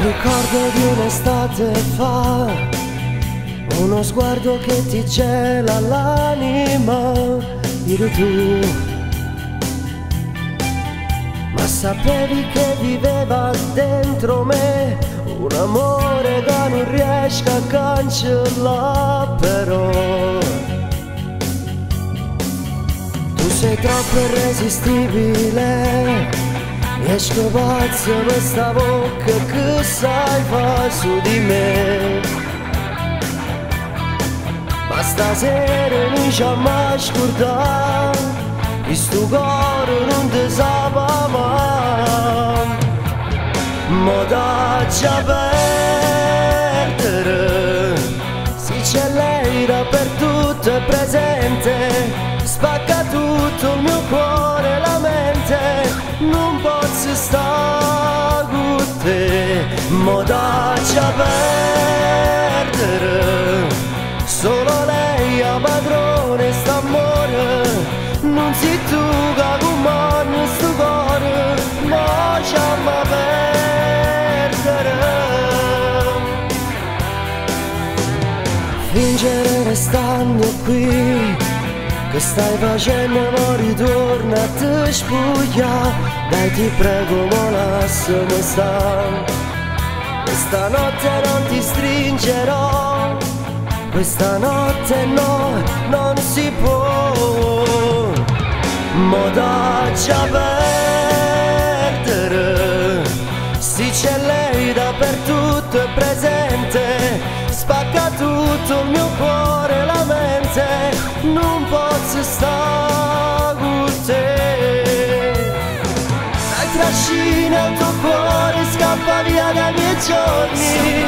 Ricordo di un'estate fa, uno sguardo che ti gela l'anima, eri tu. Ma sapevi che viveva dentro me un amore che non riesco a cancellare però. Tu sei troppo irresistibile, esco pazzo questa bocca che sai fa su di me. Ma stasera non ci mai scordare, questo cuore non ti sa mai. Ma dacci a perdere, se c'è lei dappertutto è presente, spacca tutto il mio cuore e la mente, non posso stare con te. Ma dacci a perdere, solo lei è padrone st'amore, non sei tu che comanda sto cuore, ma lasciami perdere. Fingere restando qui, che stai facendo ma ritorna a te spuglia. Dai ti prego ma lasciami stare, questa notte non ti stringerò, questa notte no, non si può. Ma dacci a perdere, se c'è lei dappertutto è presente, spacca tutto il mio cuore e la mente, non posso stare con te. Dai trascina il tuo cuore, scappa via dai miei giorni,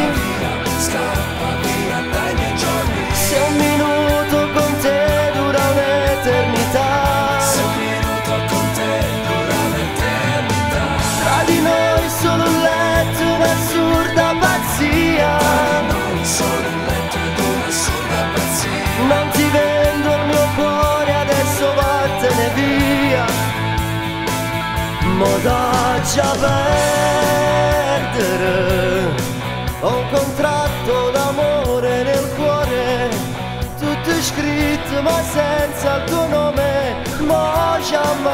Scappa via dai miei giorni. se un minuto con te dura un'eternità, Se un minuto con te dura l'eternità. tra di noi solo un letto, un'assurda pazzia. Non sono un letto ed un'assurda pazzia. Non ti vendo il mio cuore, adesso vattene via. Ma dacci a perdere, ho un contratto d'amore nel cuore, tutto scritto ma senza il tuo nome, ma lasciami